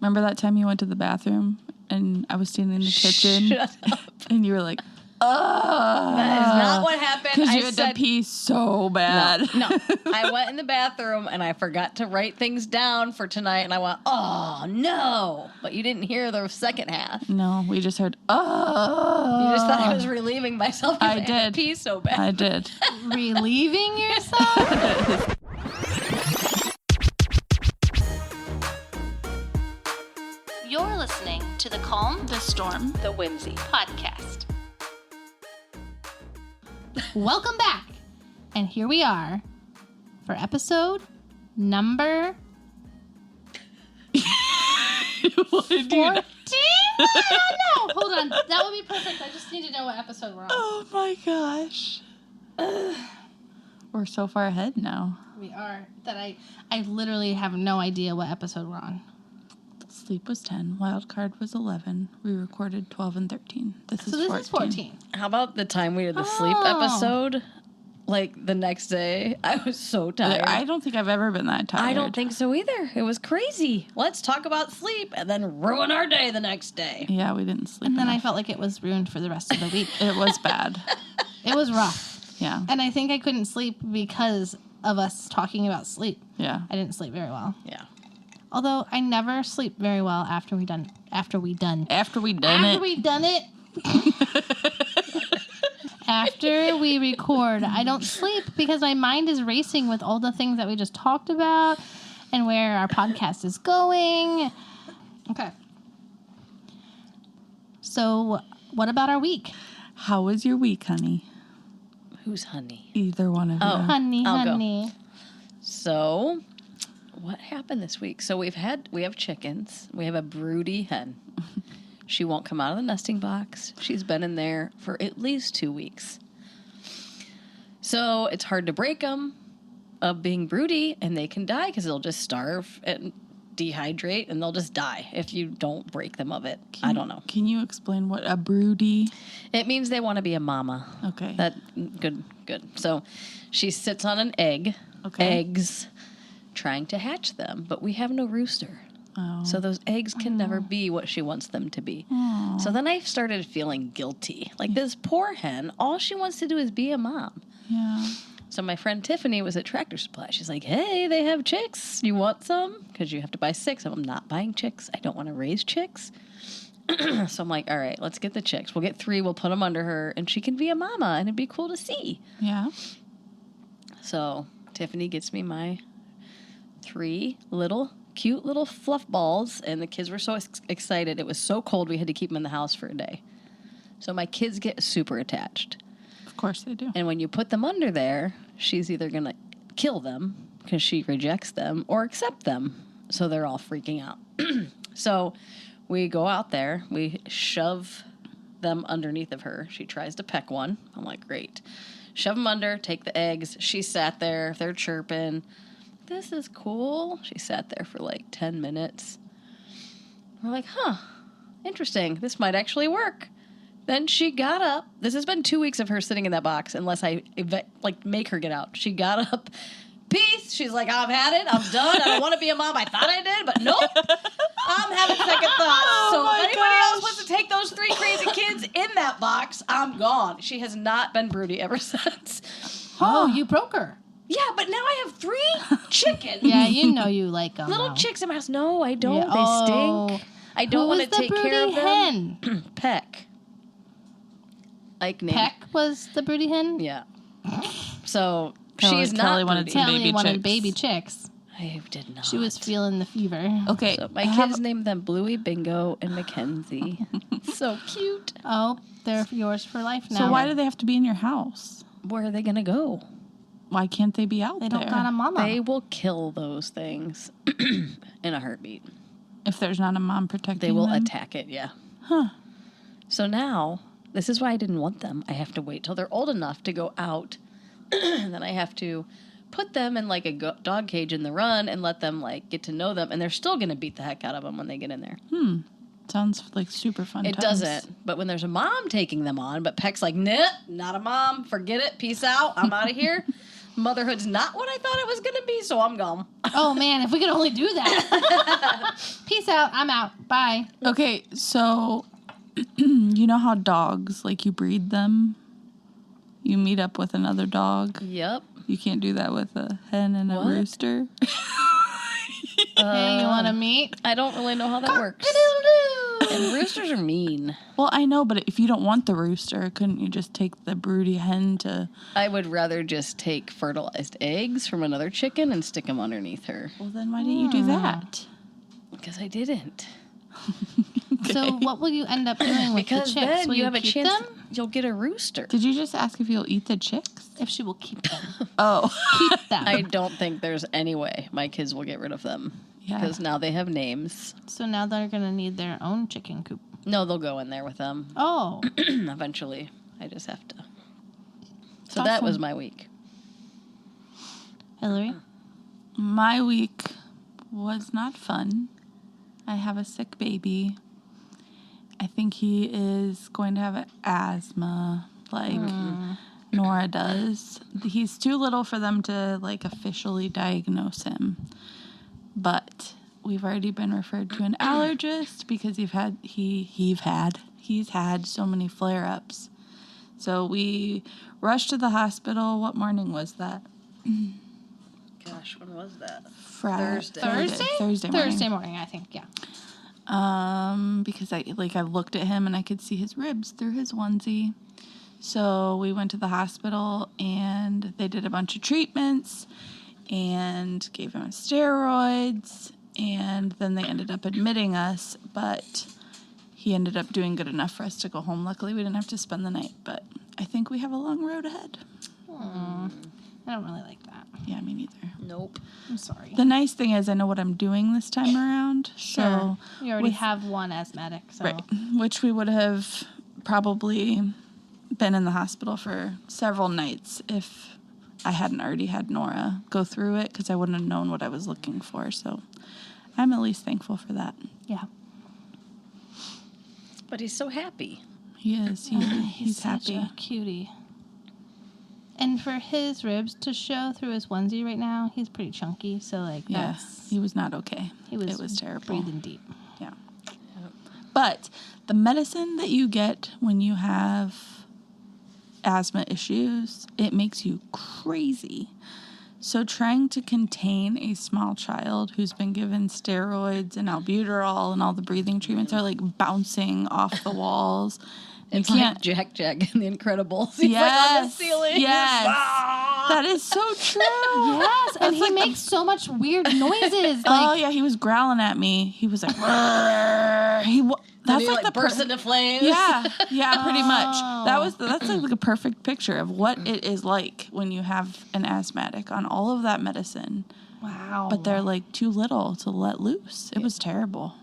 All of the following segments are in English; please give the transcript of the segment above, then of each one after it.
Remember that time you went to the bathroom and I was standing in the kitchen? Shut up. And you were like, ugh. That is not what happened. Because you had to pee so bad. No. I went in the bathroom and I forgot to write things down for tonight. And I went, oh, no. But you didn't hear the second half. No, we just heard, oh. You just thought I was relieving myself because I did. had to pee so bad. I did. Relieving yourself? You're listening to the Calm, The Storm, The Whimsy podcast. Welcome back. And here we are for episode number 14? I don't know. Hold on. That would be perfect. I just need to know what episode we're on. Oh my gosh. We're so far ahead now. We are. That I literally have no idea what episode we're on. Sleep was 10. Wild card was 11. We recorded 12 and 13. This is 14. How about the time we did the sleep episode? Like the next day, I was so tired. I don't think I've ever been that tired. I don't think so either. It was crazy. Let's talk about sleep and then ruin our day the next day. Yeah, we didn't sleep And then enough. I felt like it was ruined for the rest of the week. It was bad. It was rough. Yeah. And I think I couldn't sleep because of us talking about sleep. Yeah. I didn't sleep very well. Yeah. Although I never sleep very well after we done it. After we done it. After we record, I don't sleep because my mind is racing with all the things that we just talked about and where our podcast is going. Okay. So, what about our week? How was your week, honey? Who's honey? Either one of you. Honey, I'll go. honey. So, what happened this week? So we have chickens. We have a broody hen. She won't come out of the nesting box. She's been in there for at least 2 weeks. So it's hard to break them of being broody, and they can die because they'll just starve and dehydrate, and they'll just die if you don't break them of it. I don't know. Can you explain what a broody? It means they want to be a mama. Okay. Good. So she sits on an egg, eggs, trying to hatch them, but we have no rooster. Oh. So those eggs can never be what she wants them to be. Oh. So then I started feeling guilty. Like this poor hen, all she wants to do is be a mom. Yeah. So my friend Tiffany was at Tractor Supply. She's like, hey, they have chicks. You want some? Because you have to buy 6. I'm not buying chicks. I don't want to raise chicks. So I'm like, all right, let's get the chicks. We'll get 3. We'll put them under her, and she can be a mama, and it'd be cool to see. Yeah. So Tiffany gets me my 3 cute little fluff balls, and the kids were so excited. It was so cold we had to keep them in the house for a day. So my kids get super attached. Of course they do. And when you put them under there, she's either going to kill them because she rejects them or accept them. So they're all freaking out. So we go out there. We shove them underneath of her. She tries to peck one. I'm like, great. Shove them under, take the eggs. She sat there. They're chirping. This is cool. She sat there for like 10 minutes. We're like, interesting. This might actually work. Then she got up. This has been 2 weeks of her sitting in that box unless I make her get out. She got up. Peace. She's like, I've had it. I'm done. I don't want to be a mom. I thought I did, but nope. I'm having second thoughts. So if anybody else wants to take those 3 crazy kids in that box, I'm gone. She has not been broody ever since. Oh, you broke her. Yeah, but now I have 3 chickens. Yeah, you know you like them. Little though. chicks in my house. No, I don't. Yeah. They stink. I don't want to take care of them. Hen? Peck. Like name. Peck was the broody hen? Yeah. So Kelly she's not wanted broody. some Kelly baby wanted chicks. baby chicks. I did not. She was feeling the fever. Okay. So my kids named them Bluey, Bingo, and Mackenzie. So cute. Oh, they're yours for life now. So why do they have to be in your house? Where are they going to go? Why can't they be out They there? don't got a mama. They will kill those things in a heartbeat. If there's not a mom protecting They will them? attack it, yeah. Huh. So now, this is why I didn't want them. I have to wait till they're old enough to go out. And then I have to put them in like a dog cage in the run and let them like get to know them. And they're still going to beat the heck out of them when they get in there. Sounds like super fun It times. doesn't. But when there's a mom taking them on, but Peck's like, nah, not a mom. Forget it. Peace out. I'm out of here. Motherhood's not what I thought it was going to be, so I'm gone. Oh, man, if we could only do that. Peace out. I'm out. Bye. Okay, so you know how dogs, like you breed them? You meet up with another dog. Yep. You can't do that with a hen and What? a rooster. Hey, you want to meet? I don't really know how that works. And roosters are mean. Well, I know, but if you don't want the rooster, couldn't you just take the broody hen to... I would rather just take fertilized eggs from another chicken and stick them underneath her. Well, then why didn't you do that? Because I didn't. So what will you end up doing with Because the chicks? then Will you have a keep chance them? you'll get a rooster. Did you just ask if you'll eat the chicks? If she will keep them. Oh. Keep them. I don't think there's any way my kids will get rid of them. Yeah. Because now they have names. So now they're going to need their own chicken coop. No, they'll go in there with them Oh. eventually. I just have to. So that Awesome. was my week. Hillary? My week was not fun. I have a sick baby. I think he is going to have asthma, like Nora does. He's too little for them to, like, officially diagnose him. But we've already been referred to an allergist because he's had so many flare-ups. So we rushed to the hospital. What morning was that? Gosh, when was that? Thursday? Thursday morning. Thursday morning, I think, yeah. Because I looked at him and I could see his ribs through his onesie. So we went to the hospital and they did a bunch of treatments and gave him steroids, and then they ended up admitting us, but he ended up doing good enough for us to go home. Luckily, we didn't have to spend the night, but I think we have a long road ahead. I don't really like that. Yeah, me neither. Nope. I'm sorry. The nice thing is I know what I'm doing this time around. So You already with- have one asthmatic, so. Right, which we would have probably been in the hospital for several nights if I hadn't already had Nora go through it, because I wouldn't have known what I was looking for. So I'm at least thankful for that. Yeah. But he's so happy. He is. He's such happy. a cutie. And for his ribs to show through his onesie right now, he's pretty chunky. So, like, Yeah, that's... he was not okay. He was, it was terrible. breathing deep. Yeah. But the medicine that you get when you have asthma issues, it makes you crazy. So trying to contain a small child who's been given steroids and albuterol and all the breathing treatments are like bouncing off the walls. It's you like can't. Jack in The Incredibles. He's like on the ceiling. Yes. That is so true. Yes, and he makes so much weird noises. Oh Like, yeah, he was growling at me. He was like, That's like the burst into flames. Yeah, pretty much. Oh. That's like a perfect picture of what it is like when you have an asthmatic on all of that medicine, wow. but they're like too little to let loose. It was terrible.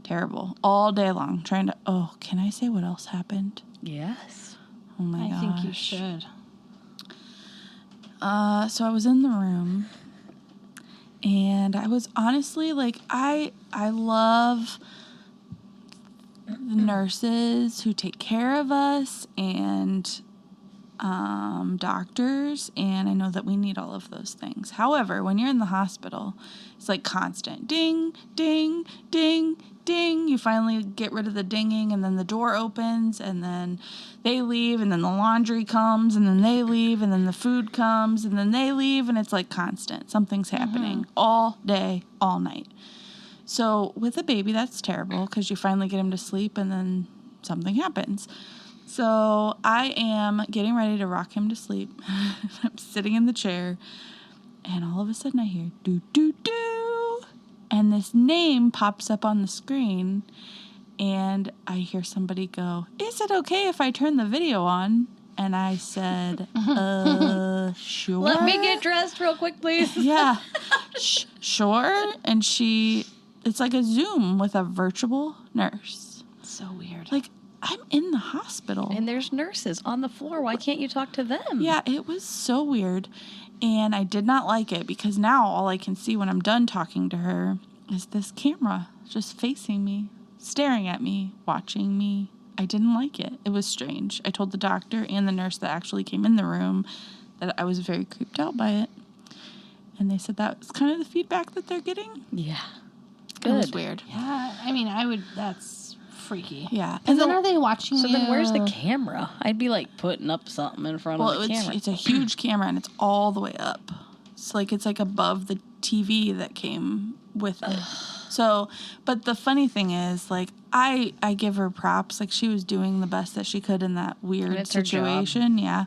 Terrible. All day long trying to, oh, can I say what else happened? Yes. Oh my I gosh. think you should. So I was in the room and I was honestly like, I love the nurses who take care of us and doctors, and I know that we need all of those things. However, when you're in the hospital, it's like constant ding, ding, ding, ding. You finally get rid of the dinging, and then the door opens, and then they leave, and then the laundry comes, and then they leave, and then the food comes, and then they leave, and it's like constant. Something's happening all day, all night. So with a baby, that's terrible because you finally get him to sleep, and then something happens. So I am getting ready to rock him to sleep. I'm sitting in the chair, and all of a sudden I hear doo doo doo, and this name pops up on the screen, and I hear somebody go, "Is it okay if I turn the video on?" And I said, sure. Let me get dressed real quick, please. Yeah, sure. And it's like a Zoom with a virtual nurse. So weird. Like, I'm in the hospital. And there's nurses on the floor. Why can't you talk to them? Yeah, it was so weird. And I did not like it because now all I can see when I'm done talking to her is this camera just facing me, staring at me, watching me. I didn't like it. It was strange. I told the doctor and the nurse that actually came in the room that I was very creeped out by it. And they said that's kind of the feedback that they're getting. Yeah. It was Good. weird. Yeah, I mean, that's freaky. Yeah. And then are they watching So you? then where's the camera? I'd be like putting up something in front of the camera. It's a huge camera and it's all the way up. It's like above the TV that came with it. So, but the funny thing is, like, I give her props. Like, she was doing the best that she could in that weird It's her job. situation. Yeah.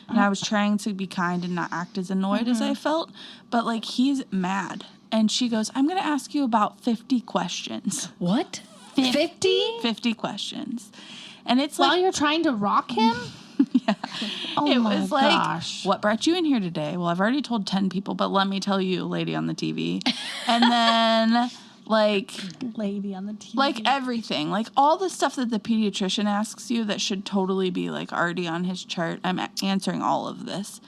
And I was trying to be kind and not act as annoyed as I felt. But, like, he's mad. And she goes, I'm going to ask you about 50 questions. What? 50? 50 questions. And it's While like, you're trying to rock him? yeah. Oh It my was like, gosh. what brought you in here today? Well, I've already told 10 people, but let me tell you, lady on the TV. And then, like, Lady on the TV. like everything, like all the stuff that the pediatrician asks you that should totally be like already on his chart. I'm answering all of this.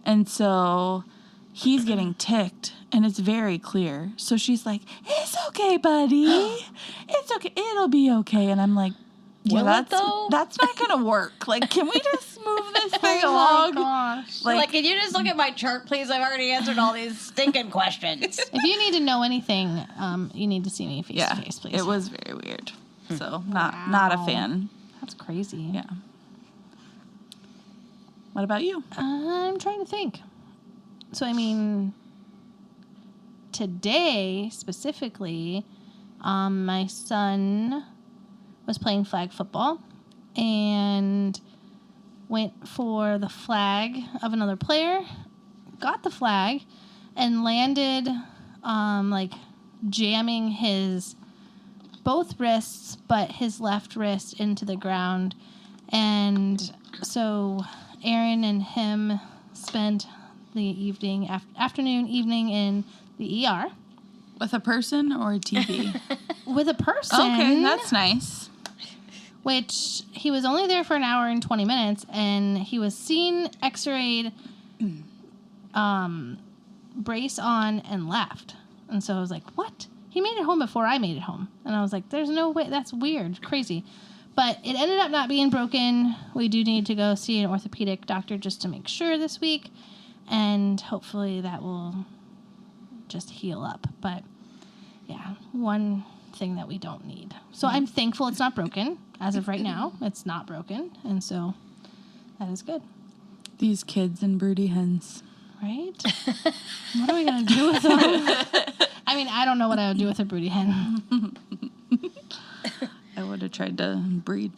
And so he's getting ticked and it's very clear. So she's like, it's okay, buddy. It's okay. It'll be okay. And I'm like, yeah, Will it, though? that's not going to work. Like, can we just move this thing Oh along? my gosh. Like, can you just look at my chart, please? I've already answered all these stinking questions. If you need to know anything, you need to see me face Yeah, to face, please. it was very weird. So not a Wow. fan. That's crazy. Yeah. What about you? I'm trying to think. So, I mean, today specifically, my son was playing flag football and went for the flag of another player, got the flag, and landed like jamming his both wrists, but his left wrist into the ground. And so Aaron and him spent the afternoon, evening in the ER. With a person or a TV? With a person. Okay, that's nice. Which he was only there for an hour and 20 minutes, and he was seen, x-rayed, brace on, and left. And so I was like, what? He made it home before I made it home. And I was like, there's no way. That's weird. Crazy. But it ended up not being broken. We do need to go see an orthopedic doctor just to make sure this week. And hopefully that will just heal up. But yeah, one thing that we don't need. So I'm thankful it's not broken. As of right now, it's not broken. And so that is good. These kids and broody hens. Right? What are we going to do with them? I mean, I don't know what I would do with a broody hen. I would have tried to breed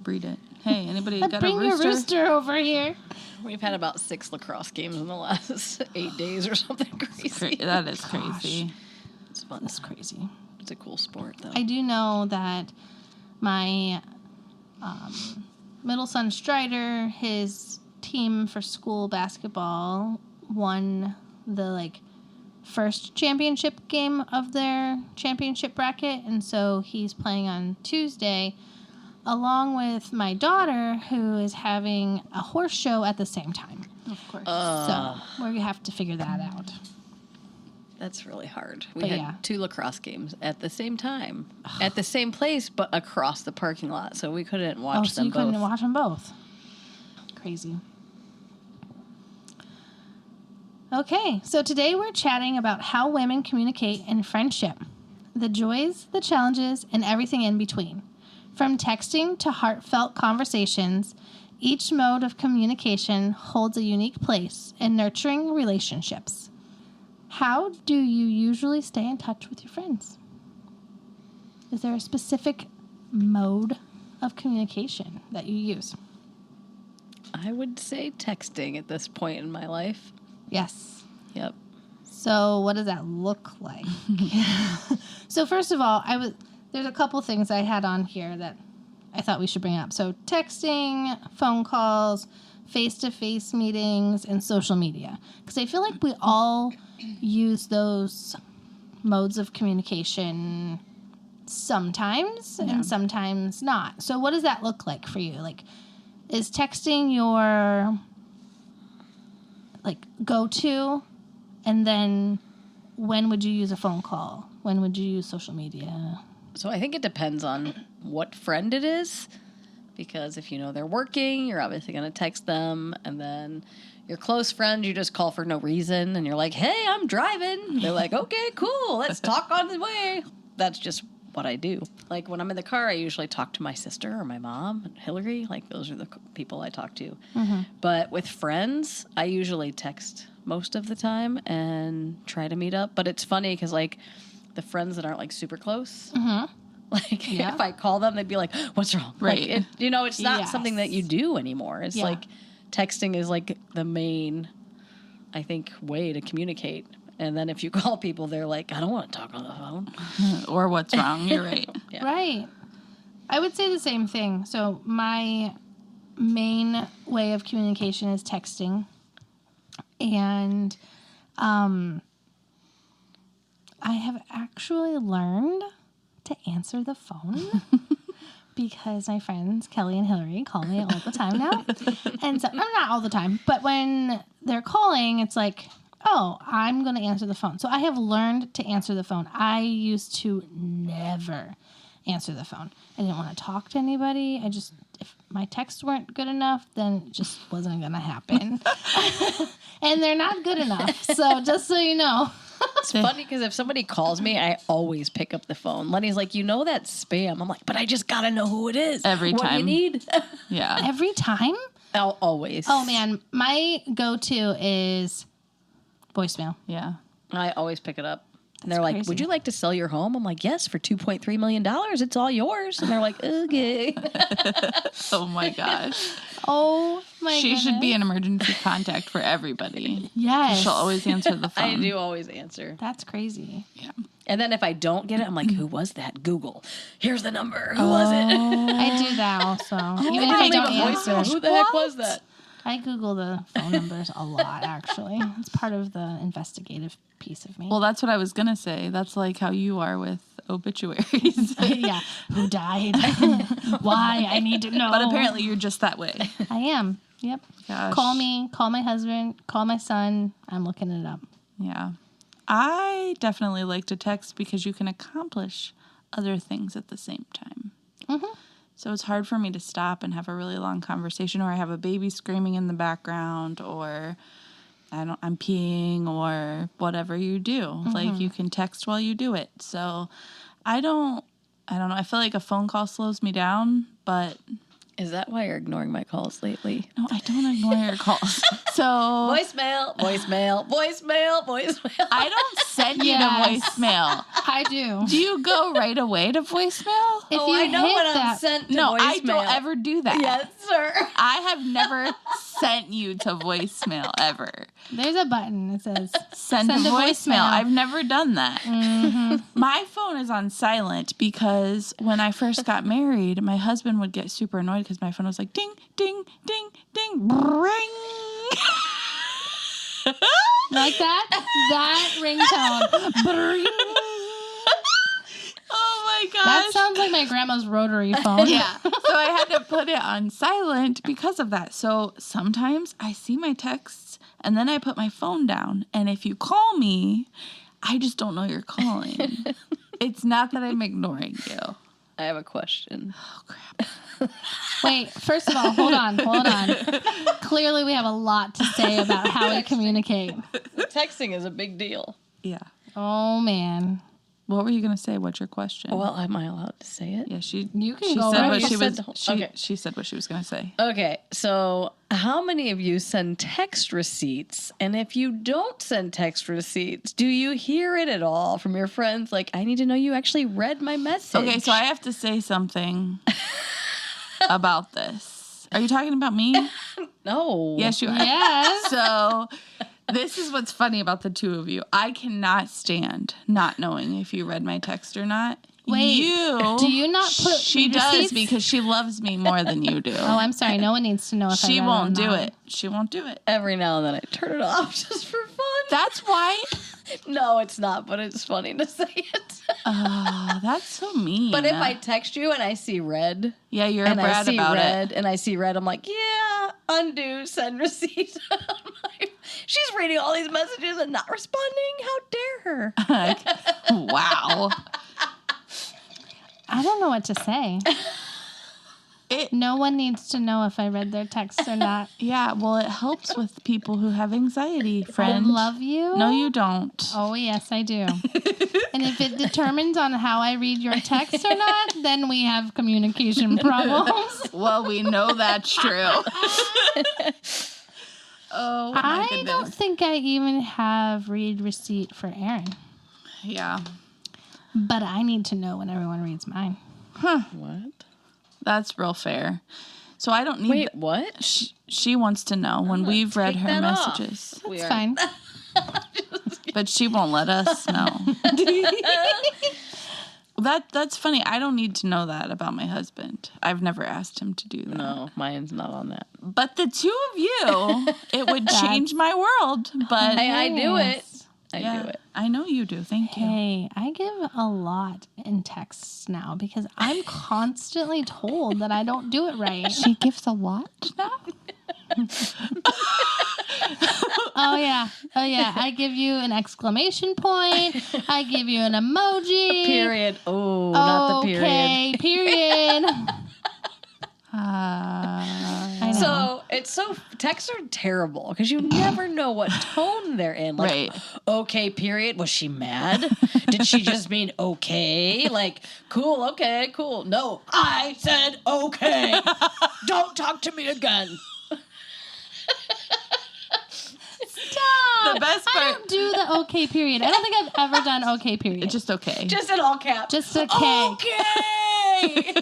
it. Hey, anybody got Bring a rooster? your rooster over here. We've had about 6 lacrosse games in the last 8 days or something crazy. That is crazy. It's fun. That's crazy. It's a cool sport, though. I do know that my middle son Strider, his team for school basketball won the first championship game of their championship bracket, and so he's playing on Tuesday along with my daughter, who is having a horse show at the same time. Of course. So we're gonna have to figure that out. That's really hard. We But had yeah. 2 lacrosse games at the same time, at the same place, but across the parking lot, so we couldn't watch so them you both. couldn't watch them both. Crazy. Okay, so today we're chatting about how women communicate in friendship, the joys, the challenges, and everything in between. From texting to heartfelt conversations, each mode of communication holds a unique place in nurturing relationships. How do you usually stay in touch with your friends? Is there a specific mode of communication that you use? I would say texting at this point in my life. Yes. Yep. So what does that look like? So first of all, there's a couple things I had on here that I thought we should bring up. So texting, phone calls, face-to-face meetings, and social media. Because I feel like we all use those modes of communication sometimes and sometimes not. So what does that look like for you? Is texting your go-to, and then when would you use a phone call? When would you use social media? So I think it depends on what friend it is, because if you know they're working, you're obviously going to text them, and then Your close friends, you just call for no reason, and you're like, hey, I'm driving. They're like, okay, cool, let's talk on the way. That's just what I do. Like, when I'm in the car, I usually talk to my sister or my mom, and Hillary. Like, those are the people I talk to. But with friends, I usually text most of the time and try to meet up. But it's funny because, like, the friends that aren't, like, super close, like, if I call them, they'd be like, what's wrong? Right. Like, it's not something that you do anymore. It's like texting is, like, the main, I think, way to communicate. And then if you call people, they're like, I don't want to talk on the phone. Or what's wrong. You're right. Yeah. Right. I would say the same thing. So my main way of communication is texting. And I have actually learned to answer the phone because my friends Kelly and Hillary call me all the time now. And so, not all the time, but when they're calling, it's like, oh, I'm going to answer the phone. So I have learned to answer the phone. I used to never answer the phone. I didn't want to talk to anybody. If my texts weren't good enough, then it just wasn't going to happen. And they're not good enough. So just so you know. It's funny because if somebody calls me, I always pick up the phone. Lenny's like, that's spam. I'm like, but I just got to know who it is. Every what time. do you need? Yeah. Every time? Always. Oh, man. My go-to is voicemail. Yeah. I always pick it up. And they're That's like, crazy. would you like to sell your home? I'm like, yes, for $2.3 million. It's all yours. And they're like, okay. Oh my gosh. Oh, my She goodness. should be an emergency contact for everybody. Yes. She'll always answer the phone. I do always answer. That's crazy. Yeah. And then if I don't get it, I'm like, who was that? Google. Here's the number. Who was it? I do that also. Even if Leave I a don't voicemail. answer. Who the heck was that? I Google the phone numbers a lot, actually. It's part of the investigative piece of me. Well, that's what I was going to say. That's like how you are with obituaries. Yeah. Who died? Why? I need to know. But apparently you're just that way. I am. Yep. Gosh. Call me, call my husband, call my son. I'm looking it up. Yeah. I definitely like to text because you can accomplish other things at the same time. Mm-hmm. So it's hard for me to stop and have a really long conversation, or I have a baby screaming in the background, or I'm peeing, or whatever you do. Mm-hmm. Like, you can text while you do it. So I don't know. I feel like a phone call slows me down, but Is that why you're ignoring my calls lately? no, I don't ignore your calls. So Voicemail. I don't send you Yes. to voicemail. I do. Do you go right away to voicemail? If Oh, you I know hit when I'm that, sent to No, voicemail. I don't ever do that. Yes, sir. I have never sent you to voicemail ever. there's a button that says Send to Send to voicemail. voicemail. I've never done that. My phone is on silent because when I first got married, my husband would get super annoyed because my phone was like ding, ding, ding, ding, ring. like that ringtone. Bring. Oh my gosh. That sounds like my grandma's rotary phone. Yeah. So I had to put it on silent because of that. So sometimes I see my texts and then I put my phone down. And if you call me, I just don't know you're calling. It's not that I'm ignoring you. I have a question. Oh, crap. Wait, first of all, hold on. Clearly, we have a lot to say about how we communicate. Texting is a big deal. Yeah. Oh, man. What were you going to say? What's your question? Well, am I allowed to say it? Yeah, she You can she go said right what ahead. she was Said the whole- she, okay. she said what she was going to say. Okay, so how many of you send text receipts? And if you don't send text receipts, do you hear it at all from your friends? Like, I need to know you actually read my message. Okay, so I have to say something about this. Are you talking about me? No. Yes, you are. Yes. So this is what's funny about the two of you. I cannot stand not knowing if you read my text or not. Wait, do you not put She does receipts? because she loves me more than you do. Oh, I'm sorry. No one needs to know if I She read won't it or do not. it. She won't do it. Every now and then I turn it off just for fun. That's why. No, it's not, but it's funny to say it. Oh, that's so mean. But if I text you and I see red, yeah, you're a and I brat see about red, it. and I see red, I'm like, yeah, undo, send receipt. I'm like, she's reading all these messages and not responding. How dare her? Like, wow. I don't know what to say. No one needs to know if I read their text or not. Yeah, well, it helps with people who have anxiety, friend. I love you. No, you don't. Oh, yes, I do. And if it determines on how I read your text or not, then we have communication problems. Well, we know that's true. Oh, my I goodness. don't think I even have read receipt for Aaron. Yeah. But I need to know when everyone reads mine. What? That's real fair. So I don't need... Wait, what? She wants to know when we've read Take her that off. messages. It's fine. But she won't let us know. That's funny. I don't need to know that about my husband. I've never asked him to do that. No, mine's not on that. But the two of you, it would change my world. But I do it. I yeah, do it. I know you do. Thank you. Hey, I give a lot in texts now because I'm constantly told that I don't do it right. She gives a lot now? Oh, yeah. I give you an exclamation point. I give you an emoji. Period. Oh, not the period. Okay, period. I know. So it's texts are terrible because you never know what tone they're in. Like, Right. Okay, period. Was she mad? Did she just mean okay? Like, cool, okay, cool. No, I said okay. Don't talk to me again. Stop. The best I part- don't do the okay period. I don't think I've ever done okay period. It's just okay. Just in all caps. Just okay. Okay.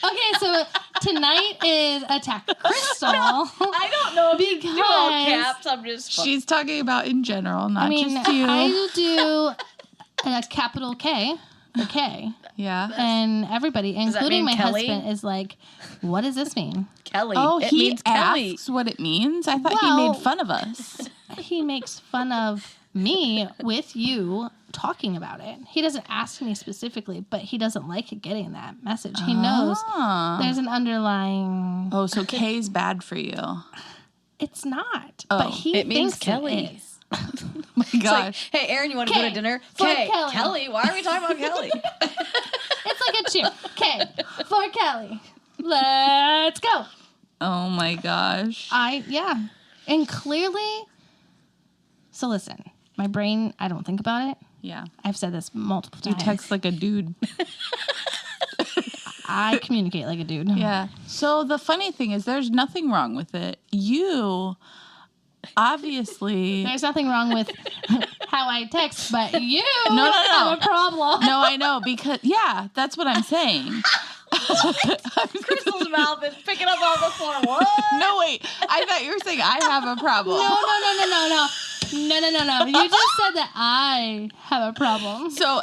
Okay, so tonight is Attack Crystal. I don't know if you do all Because- caps. I'm just. She's talking about in general, not I mean, just you. I will do a capital K for K. Yeah. And everybody, that including mean my Kelly? husband, is like, what does this mean? Kelly. Oh, it he means Kelly. asks what it means? I thought he Well- made fun of us. He makes fun of me with you talking about it. He doesn't ask me specifically, but he doesn't like getting that message. He knows there's an underlying... Oh, so K's bad for you. Oh It's not. Oh, but he it means thinks Kelly. it is. my It's like, gosh. hey, Aaron, you want to go K to dinner? for Okay, Kelly. Kelly. Why are we talking about Kelly? It's like a cheer. K for Kelly. Let's go. Oh my gosh. Yeah. And clearly... So listen, my brain, I don't think about it. Yeah. I've said this multiple You times. text like a dude. I communicate like a dude. Yeah. So the funny thing is there's nothing wrong with it. You obviously... There's nothing wrong with how I text, but you No. have a problem. No, I know, because... Yeah, that's what I'm saying. Crystal's mouth is picking up all the floor. What? No, wait. I thought you were saying I have a problem. No. You just said that I have a problem. So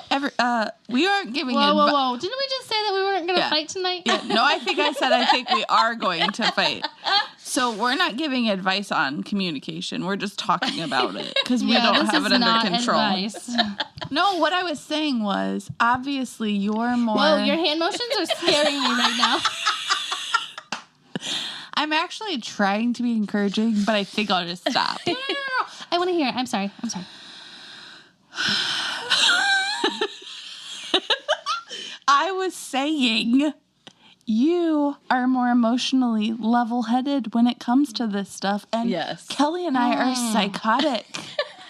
we aren't giving Whoa. Didn't we just say that we weren't going to Yeah. fight tonight? Yeah, no, I think we are going to fight. So we're not giving advice on communication. We're just talking about it because we don't this have is it under not control. Advice. No, what I was saying was obviously you're more. Whoa, your hand motions are scaring me right now. I'm actually trying to be encouraging, but I think I'll just stop. No. I want to hear it. I'm sorry. I was saying you are more emotionally level-headed when it comes to this stuff. And Yes. Kelly and I are psychotic.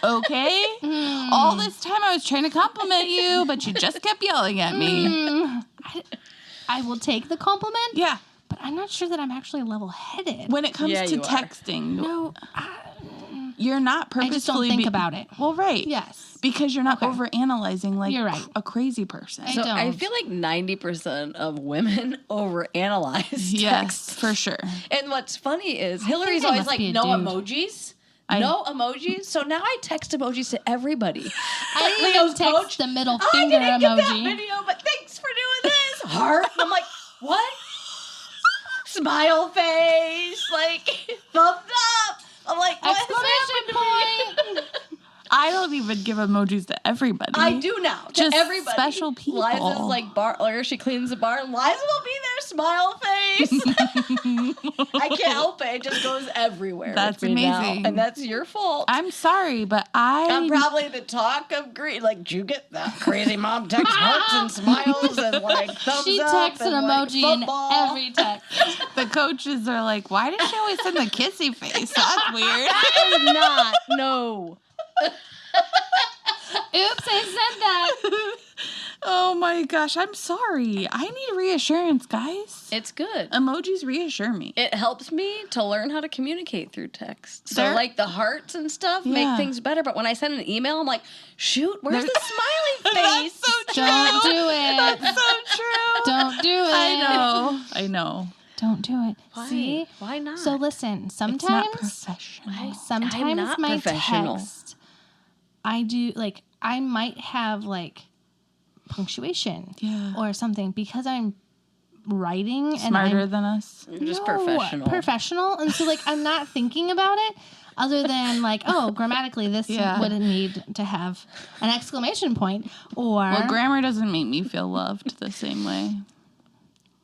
Okay? All this time I was trying to compliment you, but you just kept yelling at me. I will take the compliment, Yeah. but I'm not sure that I'm actually level-headed. When it comes Yeah, to you are. texting, No, you're not I purposefully... just don't think about it. Well, right. Yes. Because you're not overanalyzing like You're right. a crazy person. So I don't. feel like 90% of women overanalyze Yes, texts. for sure. And what's funny is Hillary's I always must like, be a no dude." emojis. No emojis. So now I text emojis to everybody. I didn't even text the middle I finger didn't get that emoji. video, but thanks for doing this. Heart. And I'm like, what? Smile face. Like, thumbs up. I'm like, what Exclamation point. I don't even give emojis to everybody. I do now. To Just everybody. special people. Liza's like bar, or she cleans the bar, and Liza will be there your smile face? I can't help it. It just goes everywhere. That's with me now, amazing. and that's your fault. I'm sorry, but I'm probably the talk of grief. Like, did you get that crazy mom text hearts and smiles and like thumbs She up texts an and, like, emoji football. in every text. the coaches are like, why does she always send the kissy face? That's weird. I am not. No. Oops, I said that. Oh my gosh, I'm sorry. I need reassurance, guys. It's good. Emojis reassure me. It helps me to learn how to communicate through text. So, There- like, the hearts and stuff make Yeah. things better. But when I send an email, I'm like, shoot, where's the smiley face? That's so true. Don't do it. That's so true. Don't do it. I know. Don't do it. Why? See? Why not? So listen, It's not sometimes professional. I'm sometimes not my professional. text, I do, like, I might have, like, punctuation Yeah. or something because I'm writing and Smarter I'm than us. You're just No, professional. And so, like, I'm not thinking about it other than, like, oh, grammatically, this Yeah. wouldn't need to have an exclamation point or Well, grammar doesn't make me feel loved the same way.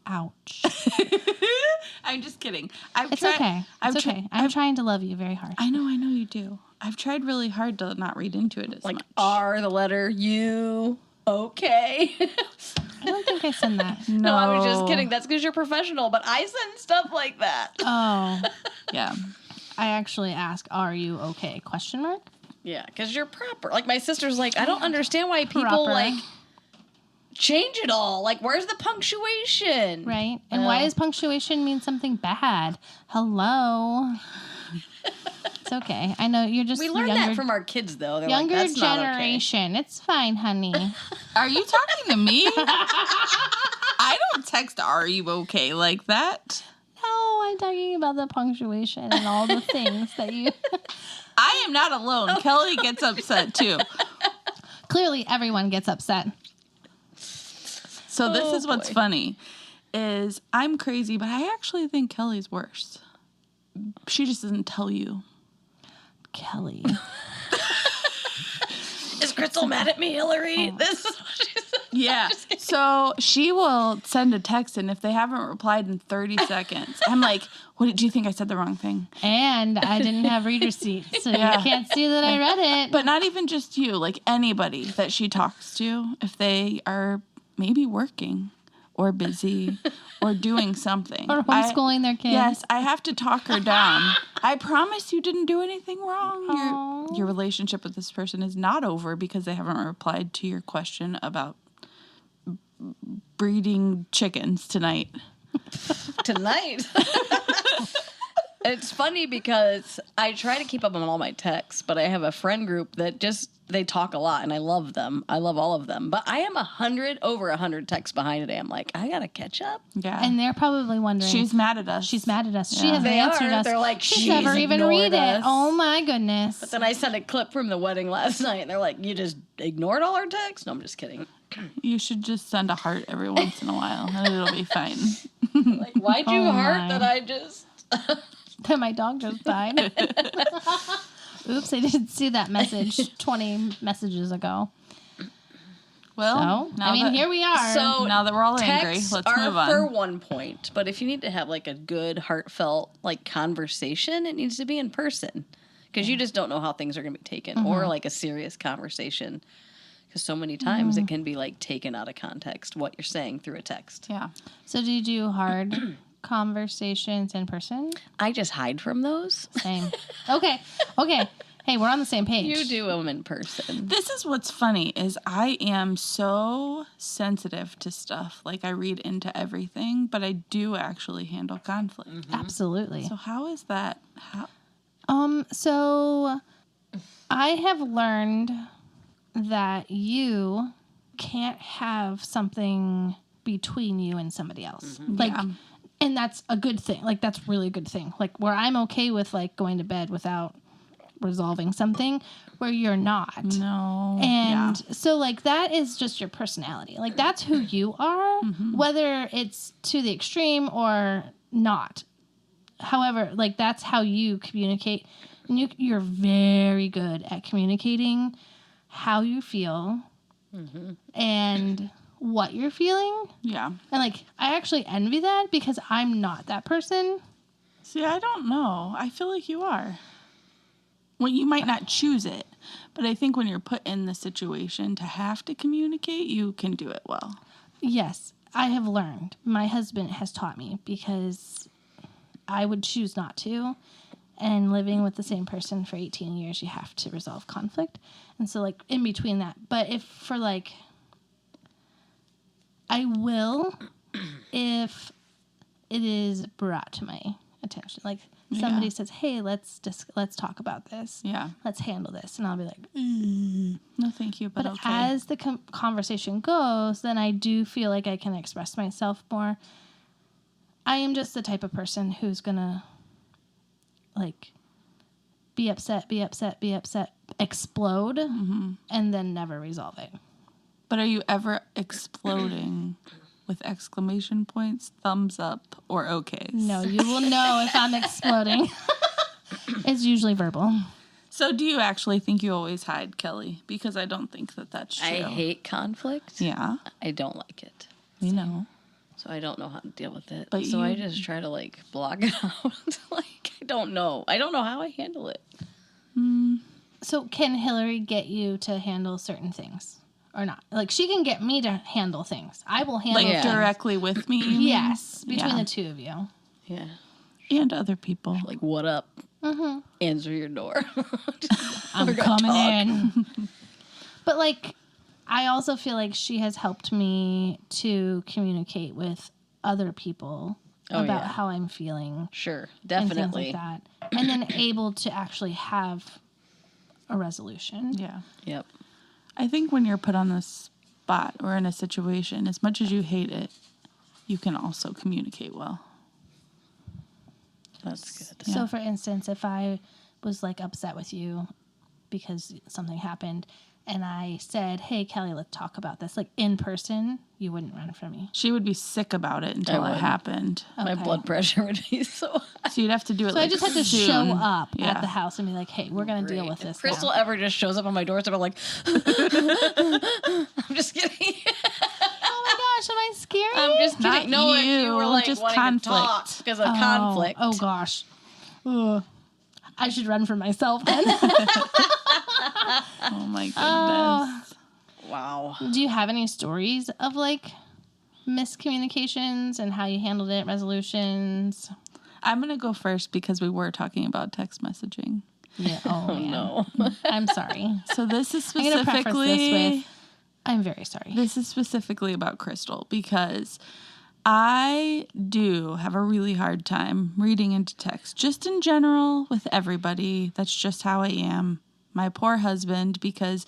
ouch. I'm just kidding. It's okay. It's okay. I'm trying to love you very hard. I know you do. I've tried really hard to not read into it as Like, much. R, the letter U, okay. I don't think I send that. No, I was just kidding. That's because you're professional, but I send stuff like that. Oh, Yeah. I actually ask, "Are you okay?" Question mark. Yeah, because you're proper. Like, my sister's like, I don't understand why people, Proper. like, change it all. Like, where's the punctuation? Right. And why does punctuation mean something bad? Hello. It's okay. I know you're just We learned that from our kids, though. They're younger like, that's not okay. generation. It's fine, honey. Are you talking to me? I don't text "Are you okay?" like that. No, I'm talking about the punctuation and all the things that you. I am not alone. Kelly gets upset too. Clearly, everyone gets upset. So this is what's boy. funny, is I'm crazy, but I actually think Kelly's worse. She just doesn't tell you. Kelly. Is Crystal mad at me, Hillary? This is what she said. Yeah. So she will send a text, and if they haven't replied in 30 seconds, I'm like, "What did you think? I said the wrong thing." And I didn't have read receipts, so Yeah. you can't see that I read it. But not even just you, like anybody that she talks to, if they are maybe working or busy or doing something. or homeschooling their kids. Yes, I have to talk her down. I promise you didn't do anything wrong. Aw. Your relationship with this person is not over because they haven't replied to your question about breeding chickens tonight. Tonight. It's funny because I try to keep up on all my texts, but I have a friend group that just, they talk a lot and I love them. I love all of them. But I am over 100 texts behind today. I'm like, I gotta catch up. Yeah. And they're probably wondering. She's mad at us. She's mad at us. She Yeah. hasn't They answered are. us. They're like, she's she's never even ignored read us. it. Oh my goodness. But then I sent a clip from the wedding last night and they're like, you just ignored all our texts? No, I'm just kidding. You should just send a heart every once in a while and it'll be fine. Like, why'd you Oh heart my. that I just... That my dog just died. Oops, I didn't see that message 20 messages ago. Well, So, I mean, here we are. So now that we're all angry, texts let's are move on. for one point, but if you need to have like a good, heartfelt like conversation, it needs to be in person because you just don't know how things are going to be taken, or like a serious conversation. Because so many times it can be like taken out of context what you're saying through a text. Yeah. So do you do hard conversations in person? I just hide from those. Same. Okay. Hey, we're on the same page. You do them in person. This is what's funny is I am so sensitive to stuff. Like I read into everything, but I do actually handle conflict. Absolutely. So how is that? How? So I have learned that you can't have something between you and somebody else. Like, Yeah. and that's a good thing. Like, that's really a good thing. Like, where I'm okay with, like, going to bed without resolving something, where you're not. No. And so, like, that is just your personality. Like, that's who you are, whether it's to the extreme or not. However, like, that's how you communicate. And you're very good at communicating how you feel and what you're feeling. Yeah. And, like, I actually envy that because I'm not that person. See, I don't know. I feel like you are. Well, you might not choose it, but I think when you're put in the situation to have to communicate, you can do it well. Yes, I have learned. My husband has taught me because I would choose not to. And living with the same person for 18 years, you have to resolve conflict. And so, like, in between that. But if for, like, I will if it is brought to my attention. Like, somebody says, hey, let's talk about this. Yeah. Let's handle this. And I'll be like, No, thank you, but okay. as the conversation goes, then I do feel like I can express myself more. I am just the type of person who's going to, like, be upset, explode, and then never resolve it. But are you ever exploding with exclamation points, thumbs up, or okays? No, you will know if I'm exploding. It's usually verbal. So do you actually think you always hide, Kelly? Because I don't think that that's true. I hate conflict. Yeah. I don't like it. We know. So I don't know how to deal with it. But I just try to, like, block it out. Like, I don't know how I handle it. So can Hillary get you to handle certain things or not? Like, she can get me to handle things. I will handle Like, things. directly with me, you mean? Yes, between the two of you. Yeah. And other people. Like, what up? Answer your door. I'm coming in. But, like, I also feel like she has helped me to communicate with other people about how I'm feeling. Sure, And definitely. things like that. And then able to actually have a resolution. Yeah. Yep. I think when you're put on the spot or in a situation, as much as you hate it, you can also communicate well. That's good. So, for instance, if I was, like, upset with you because something happened and I said, hey, Kelly, let's talk about this, like, in person, you wouldn't run from me. She would be sick about it until I it would. happened. My blood pressure would be so high. So you'd have to do it So like I just had to soon. show up Yeah. at the house and be like, hey, we're going to deal with this Crystal now. ever just shows up on my doorstep, I'm like, I'm just kidding. Oh my gosh, am I scary? I'm just kidding. Not No, if you were you, like just wanting to talk conflict. because of conflict. Oh gosh. Ugh. I should run for myself then. Oh my goodness. Wow. Do you have any stories of, like, miscommunications and how you handled it, resolutions? I'm going to go first because we were talking about text messaging. Yeah. Oh, man. No. I'm sorry. So this is I'm going to preface this specifically with, I'm very sorry. this is specifically about Crystal because I do have a really hard time reading into text, just in general with everybody. That's just how I am. My poor husband, because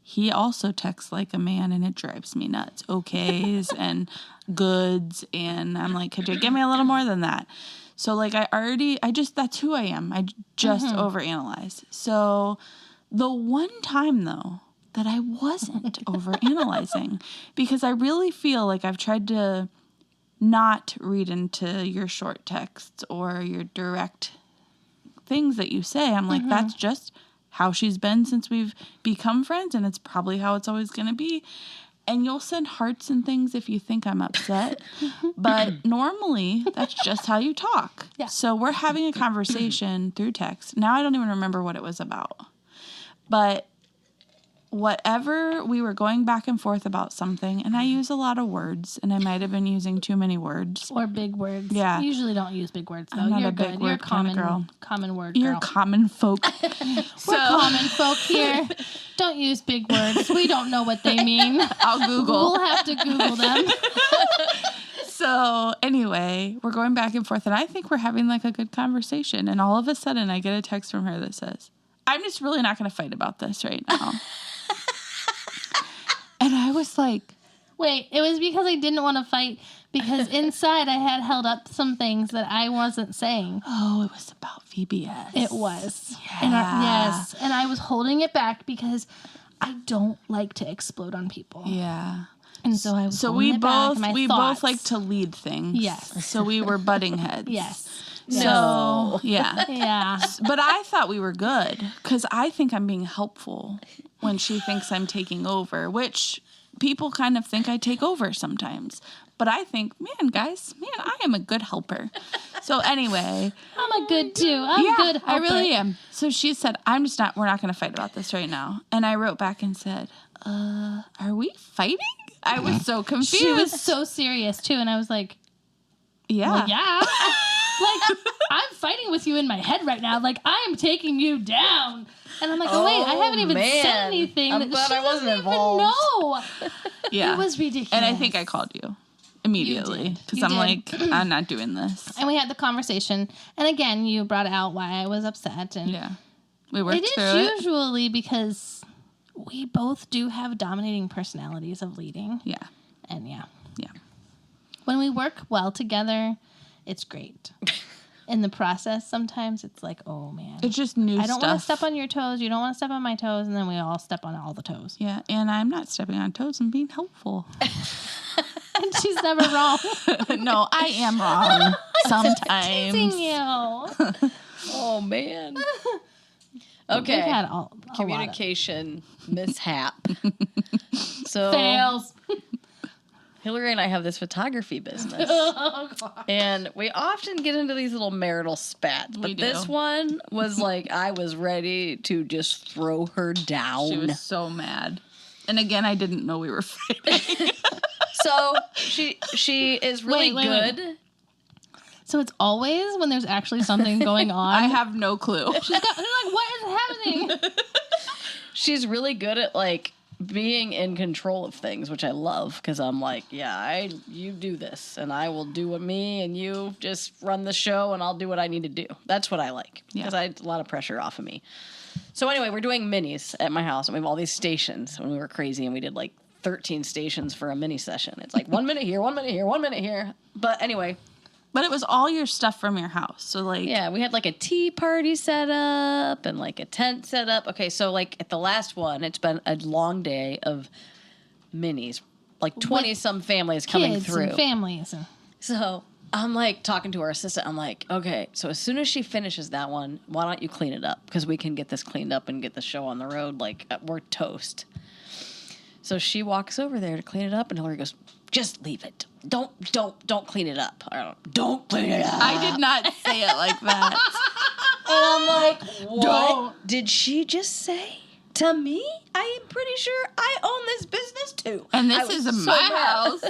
he also texts like a man and it drives me nuts. Okays and goods. And I'm like, could you give me a little more than that? So, like, that's who I am. I just overanalyze. So the one time, though, that I wasn't overanalyzing, because I really feel like I've tried to not read into your short texts or your direct things that you say. I'm like, that's just how she's been since we've become friends, and it's probably how it's always going to be. And you'll send hearts and things if you think I'm upset. But normally, that's just how you talk. Yeah. So we're having a conversation through text. Now I don't even remember what it was about. But whatever, we were going back and forth about something, and I use a lot of words, and I might have been using too many words. Or big words. Yeah. You usually don't use big words, though. I'm not You're a big good. word You're kind of girl. common word You're girl. common folk. We're common folk here. Don't use big words. We don't know what they mean. I'll Google. We'll have to Google them. So anyway, we're going back and forth, and I think we're having like a good conversation. And all of a sudden, I get a text from her that says, I'm just really not going to fight about this right now. And I was like, Wait, it was because I didn't want to fight because inside I had held up some things that I wasn't saying. oh, it was about VBS. It was. Yeah. Yes. And I was holding it back because I don't like to explode on people. Yeah. And so I was So holding we it back, and my thoughts. both like to lead things. Yes. So we were butting heads. Yes. So, yeah. Yeah. But I thought we were good because I think I'm being helpful when she thinks I'm taking over, which people kind of think I take over sometimes. But I think, man, guys, I am a good helper. So anyway. I'm a good too. I'm good helper. I really am. So she said, we're not going to fight about this right now. And I wrote back and said, are we fighting? I was so confused. She was so serious too. And I was like, yeah. Well, yeah. Like, I'm fighting with you in my head right now. Like, I'm taking you down. And I'm like, oh wait, I haven't even said anything. I'm glad I wasn't involved. No. Yeah. It was ridiculous. And I think I called you immediately because I'm like, I'm not doing this. And we had the conversation. And again, you brought out why I was upset. And yeah. We worked through it. It is usually because we both do have dominating personalities of leading. Yeah. And yeah. Yeah. When we work well together, it's great. In the process, sometimes it's like, oh man. It's just new stuff. I don't want to step on your toes. You don't want to step on my toes. And then we all step on all the toes. Yeah. And I'm not stepping on toes and being helpful. And she's never wrong. No, I am wrong sometimes. Teasing you. Oh, man. Okay. We've had a communication mishap. So fails. Hillary and I have this photography business. Oh, God. And we often get into these little marital spats. But this one was like, I was ready to just throw her down. She was so mad. And again, I didn't know we were fighting. So she is really good. Wait. So it's always when there's actually something going on. I have no clue. They're like, what is happening? She's really good at like being in control of things, which I love because I'm like, yeah, you do this and I will do what me and you just run the show and I'll do what I need to do. That's what I like because I had a lot of pressure off of me. So anyway, we're doing minis at my house and we have all these stations when we were crazy and we did like 13 stations for a mini session. It's like 1 minute here, 1 minute here, 1 minute here. But anyway. But it was all your stuff from your house. So like. Yeah, we had like a tea party set up and like a tent set up. Okay, so like at the last one, it's been a long day of minis. Like 20 some families coming through. And families. So I'm like talking to our assistant. I'm like, okay, so as soon as she finishes that one, why don't you clean it up? Because we can get this cleaned up and get the show on the road. Like we're toast. So she walks over there to clean it up, and Hillary goes, "Just leave it. Don't clean it up. Don't clean it up." I did not say it like that. And I'm like, what did she just say to me? I am pretty sure I own this business too. And this is my house.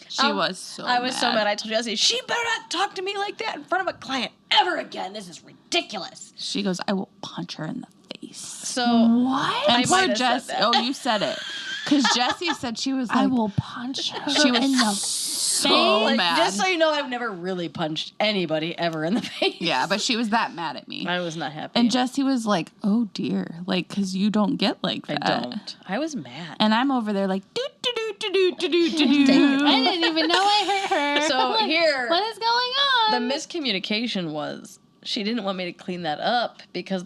She was so mad. I was so mad. I told Jessie, she better not talk to me like that in front of a client ever again. This is ridiculous. She goes, I will punch her in the face. So what? And poor Jess. Oh, you said it. Because Jessie said she was like, I will punch her she was in the so mad. Just so you know, I've never really punched anybody ever in the face. Yeah, but she was that mad at me. I was not happy. And Jessie was like, oh dear. Like, because you don't get like that. I don't. I was mad. And I'm over there like, do-do-do-do-do-do-do-do. I didn't even know I hurt her. So Like, here, what is going on? the miscommunication was she didn't want me to clean that up because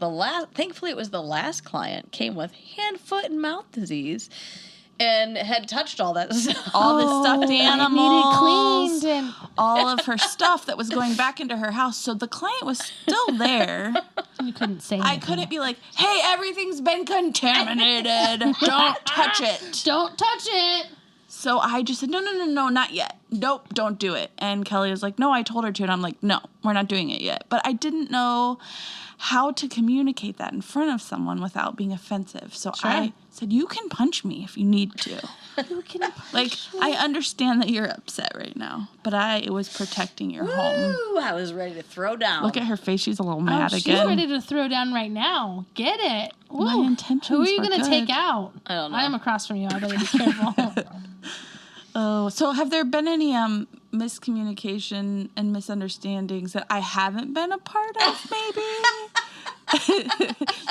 thankfully it was the last client came with hand, foot, and mouth disease and had touched all that stuff. All the stuffed animals. Needed cleaned and all of her stuff that was going back into her house. So the client was still there. you couldn't say anything. I couldn't be like, hey, everything's been contaminated. Don't touch it. Don't touch it. So I just said, no, not yet. Nope, don't do it. And Kelly was like, no, I told her to. And I'm like, no, we're not doing it yet. But I didn't know how to communicate that in front of someone without being offensive. So I said, you can punch me if you need to. You can Like, I understand that you're upset right now, but I was protecting your home. Ooh, I was ready to throw down. Look at her face. She's a little mad she's again. ready to throw down right now. Get it. Ooh. My intentions Who are you were going to good. take out? I don't know. I am across from you. I better be careful. Oh, so have there been any miscommunication and misunderstandings that I haven't been a part of, maybe?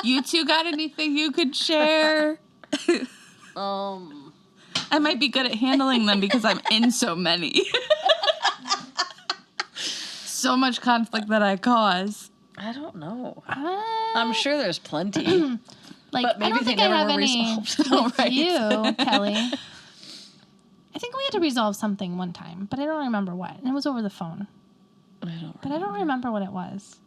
You two got anything you could share? I might be good at handling them because I'm in so many. So much conflict that I cause. I don't know. I'm sure there's plenty. Like, But maybe I don't they think never I have were any resolved. with you, Kelly. I think we had to resolve something one time, but I don't remember what. And it was over the phone. But I don't remember what it was.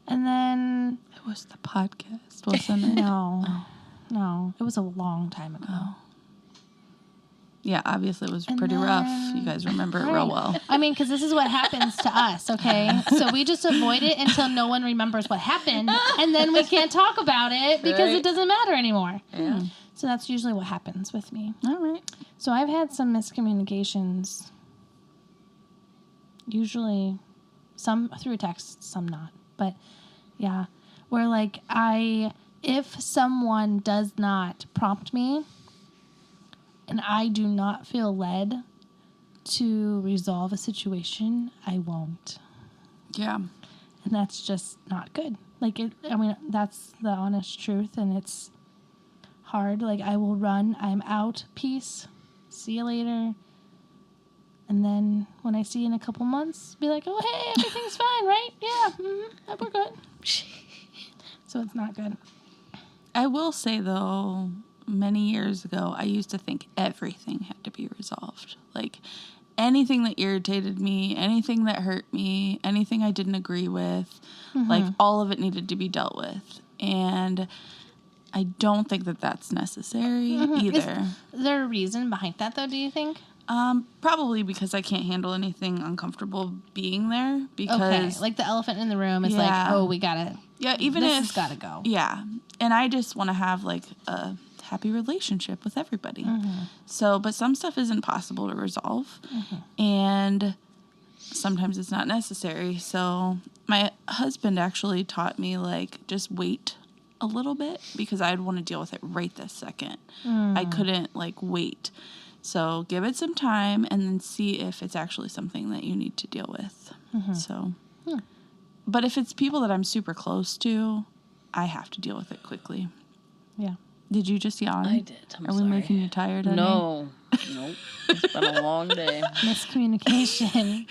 And then... It was the podcast, wasn't it? No. No. It was a long time ago. Oh. Yeah, obviously it was And pretty rough. then- You guys remember it real well. I mean, because this is what happens to us, okay? So we just avoid it until no one remembers what happened, and then we can't talk about it because Right. it doesn't matter anymore. Yeah. So that's usually what happens with me. All right. So I've had some miscommunications, usually some through text, some not. But yeah, where like if someone does not prompt me and I do not feel led to resolve a situation, I won't. Yeah. And that's just not good. Like, that's the honest truth, and it's hard. Like, I will run, I'm out, peace, see you later. And then when I see you in a couple months, be like, oh, hey, everything's fine, right? Yeah, we're good. So it's not good. I will say, though, many years ago, I used to think everything had to be resolved. Like, anything that irritated me, anything that hurt me, anything I didn't agree with, like, all of it needed to be dealt with. And I don't think that that's necessary either. Is there a reason behind that, though, do you think? Probably because I can't handle anything uncomfortable being there. Because Okay, like the elephant in the room is like, Yeah. oh, we gotta, yeah, even this if has gotta go. Yeah, and I just want to have like a happy relationship with everybody. So, but some stuff isn't possible to resolve, and sometimes it's not necessary. So, my husband actually taught me like just wait a little bit because I'd want to deal with it right this second. I couldn't like wait. So give it some time and then see if it's actually something that you need to deal with. So, but if it's people that I'm super close to, I have to deal with it quickly. Yeah. Did you just yawn? I did. I'm Are sorry. we making you tired? Honey? No. Nope. It's been a long day. Miscommunication.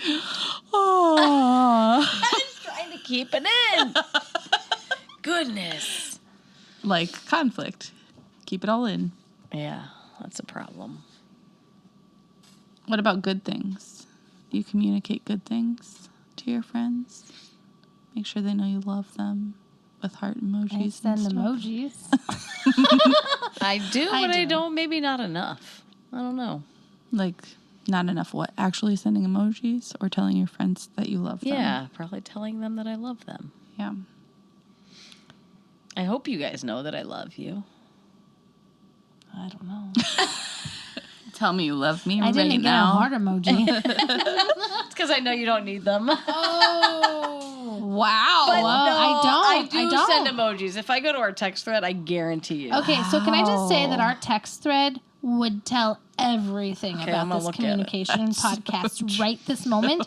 Oh, I'm trying to keep it in. Goodness. like conflict. Keep it all in. Yeah, that's a problem. What about good things? Do you communicate good things to your friends? Make sure they know you love them with heart emojis. I send and stuff. emojis. I do, I but I do. don't. Maybe not enough. I don't know. Like, not enough what? Actually sending emojis or telling your friends that you love them? Yeah, probably telling them that I love them. Yeah. I hope you guys know that I love you. I don't know. Tell me you love me I didn't right get now. a heart emoji. It's because I know you don't need them. Oh. Wow. But Well, I I don't. send emojis. If I go to our text thread, I guarantee you. Okay, so can I just say that our text thread would tell everything Okay, about I'm gonna this look at it. communication podcast right this moment?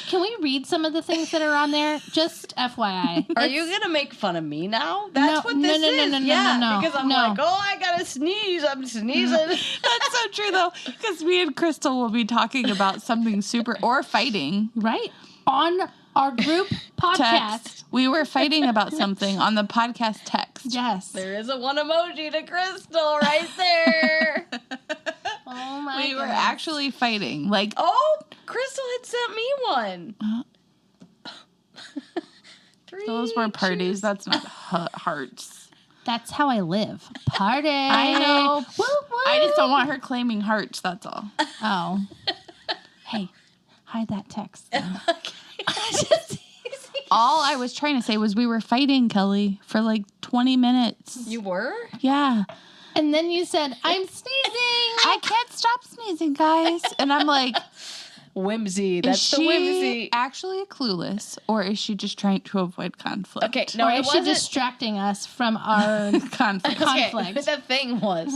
Can we read some of the things that are on there? Just FYI. Are you going to make fun of me now? That's what this is. No, Yeah, because I'm no. like, oh, I got to sneeze. I'm sneezing. That's so true, though, because me and Crystal will be talking about something super, or fighting. Right? On our group podcast. Text. We were fighting about something on the podcast text. Yes. There is a one emoji to Crystal right there. Oh my We were goodness. actually fighting. Like, Oh, Crystal had sent me one. those were parties. That's not hearts. That's how I live. Party. I know. Woo, woo. I just don't want her claiming hearts. That's all. Oh. Hey, hide that text. then. All I was trying to say was we were fighting, Kelly, for like 20 minutes. You were? Yeah. And then you said, I'm sneezing. I can't stop sneezing, guys. And I'm like, Whimsy. is That's the she whimsy. actually clueless, or is she just trying to avoid conflict? Okay, no, Or it is she wasn't. distracting us from our Conflict. conflict? Okay, the thing was,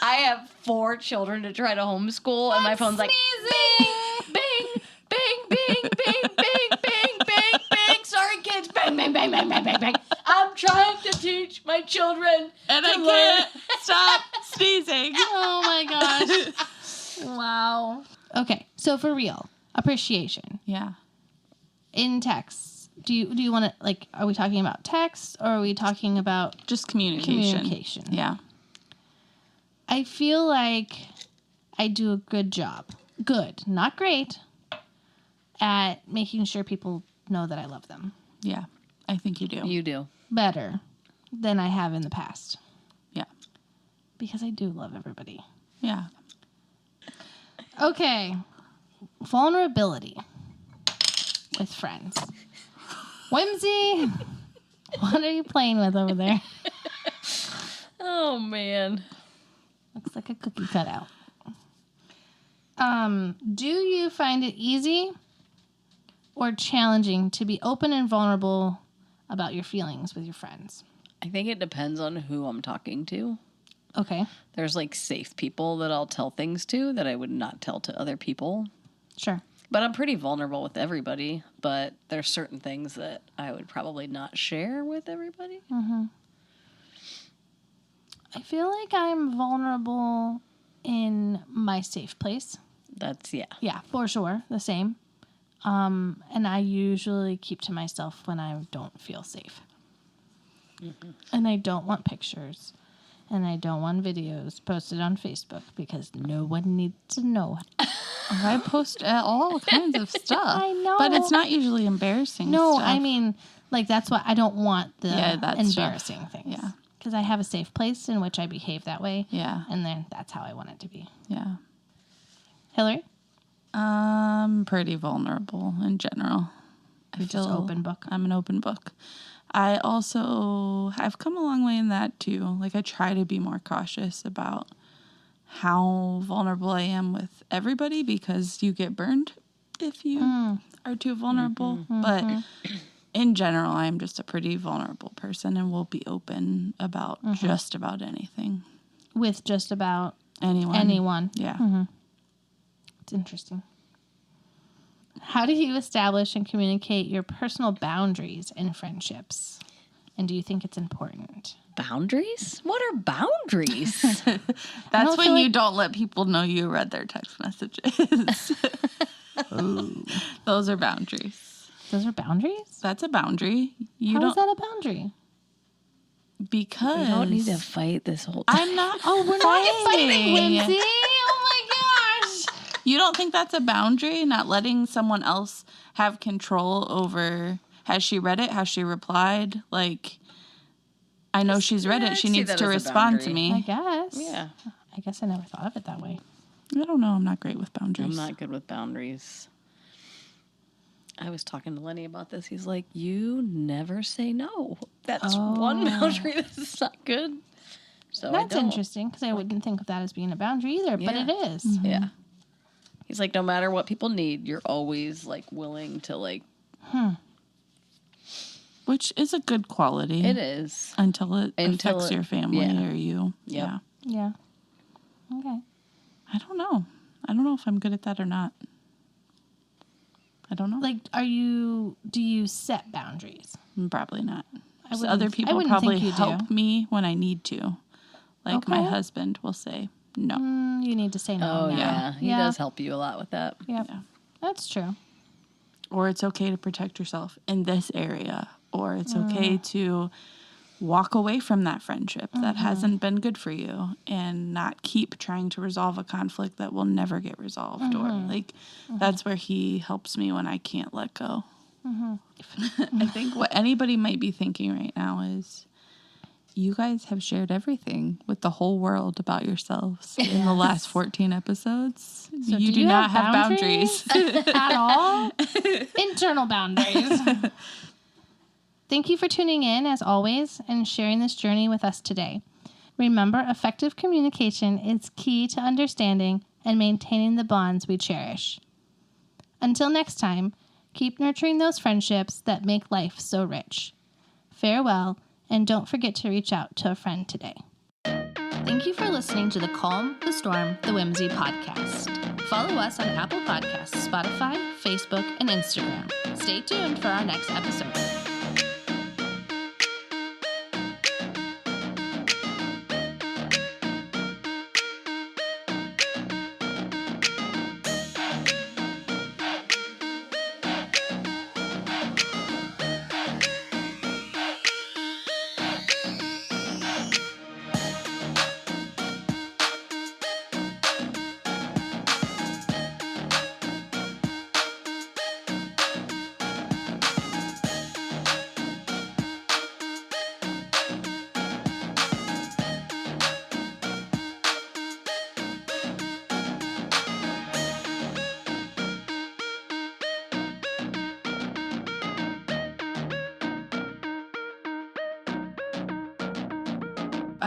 I have 4 children to try to homeschool, and my phone's like, sneezing. bing, bing, bing, bing, bing, bing, bing, bing. Sorry, kids. Bang, bang, bang, bang, bang, bang, bang. I'm trying to teach my children And to I learn. can't stop sneezing. Oh my gosh. Wow. Okay, so for real, appreciation Yeah. in text. Do you want to, like, are we talking about text or are we talking about Just communication. communication? Yeah. I feel like I do a good job. Good, not great, at making sure people know that I love them. Yeah. I think you do. You do. Better than I have in the past. Yeah. Because I do love everybody. Yeah. Okay. Vulnerability with friends. Whimsy, what are you playing with over there? Oh, man. Looks like a cookie cutout. Do you find it easy or challenging to be open and vulnerable about your feelings with your friends? I think it depends on who I'm talking to. Okay. There's like safe people that I'll tell things to that I would not tell to other people. Sure. But I'm pretty vulnerable with everybody. But there's certain things that I would probably not share with everybody. Mm-hmm. I feel like I'm vulnerable in my safe place. That's, yeah. Yeah, for sure. The same. And I usually keep to myself when I don't feel safe. Mm-hmm. And I don't want pictures. And I don't want videos posted on Facebook because no one needs to know. I post all kinds of stuff. I know. But it's not usually embarrassing No, stuff. I mean, like, that's why I don't want the that embarrassing stuff. things. Yeah. Because I have a safe place in which I behave that way. Yeah. And then that's how I want it to be. Yeah. Hillary? Pretty vulnerable in general. You're just open book. I'm an open book. I've come a long way in that too. Like, I try to be more cautious about how vulnerable I am with everybody because you get burned if you are too vulnerable. Mm-hmm. But in general, I'm just a pretty vulnerable person and will be open about just about anything. With just about anyone. Yeah. Mm-hmm. It's interesting. How do you establish and communicate your personal boundaries in friendships? And do you think it's important? Boundaries? What are boundaries? That's when you don't let people know you read their text messages. Those are boundaries. Those are boundaries? That's a boundary. How is that a boundary? Because we don't need to fight this whole time. I'm not. Oh, we're not fighting, Whimsy. Oh my gosh. You don't think that's a boundary? Not letting someone else have control over, has she read it? Has she replied? Like, I know she's read it. She needs to respond to me. I guess. Yeah. I guess I never thought of it that way. I don't know. I'm not great with boundaries. I'm not good with boundaries. I was talking to Lenny about this. He's like, you never say no. That's one boundary that's not good. So that's interesting because I wouldn't think of that as being a boundary either, but it is. Mm-hmm. Yeah. He's like, no matter what people need, you're always like willing to like. Which is a good quality. It is. Until it affects your family or you. Yep. Yeah. Okay. I don't know. I don't know if I'm good at that or not. I don't know. Like, do you set boundaries? Probably not. I Other people probably think help me when I need to. Like my husband will say no. You need to say no. Oh, now. yeah. He does help you a lot with that. Yep. Yeah. That's true. Or it's okay to protect yourself in this area. Or it's okay to walk away from that friendship that hasn't been good for you and not keep trying to resolve a conflict that will never get resolved. Or like that's where he helps me when I can't let go. I think what anybody might be thinking right now is you guys have shared everything with the whole world about yourselves in the last 14 episodes. So you do not have boundaries at all. Internal boundaries. Thank you for tuning in, as always, and sharing this journey with us today. Remember, effective communication is key to understanding and maintaining the bonds we cherish. Until next time, keep nurturing those friendships that make life so rich. Farewell, and don't forget to reach out to a friend today. Thank you for listening to the Calm, the Storm, the Whimsy podcast. Follow us on Apple Podcasts, Spotify, Facebook, and Instagram. Stay tuned for our next episode.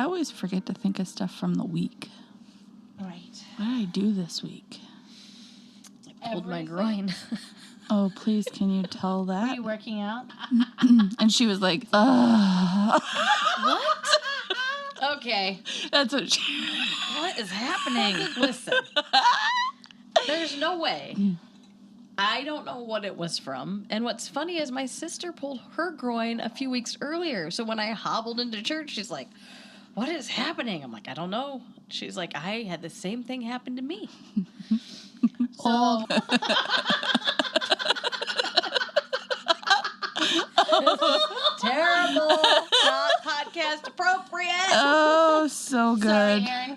I always forget to think of stuff from the week. Right. What did I do this week? I pulled my groin. Oh, please, can you tell Were that? you working out? And she was like, ugh. What? Okay. That's what she... What is happening? Listen. There's no way. I don't know what it was from. And what's funny is my sister pulled her groin a few weeks earlier. So when I hobbled into church, she's like, what is happening? I'm like, I don't know. She's like, I had the same thing happen to me. So... Terrible. Not podcast appropriate. Oh, so good. Sorry, Aaron.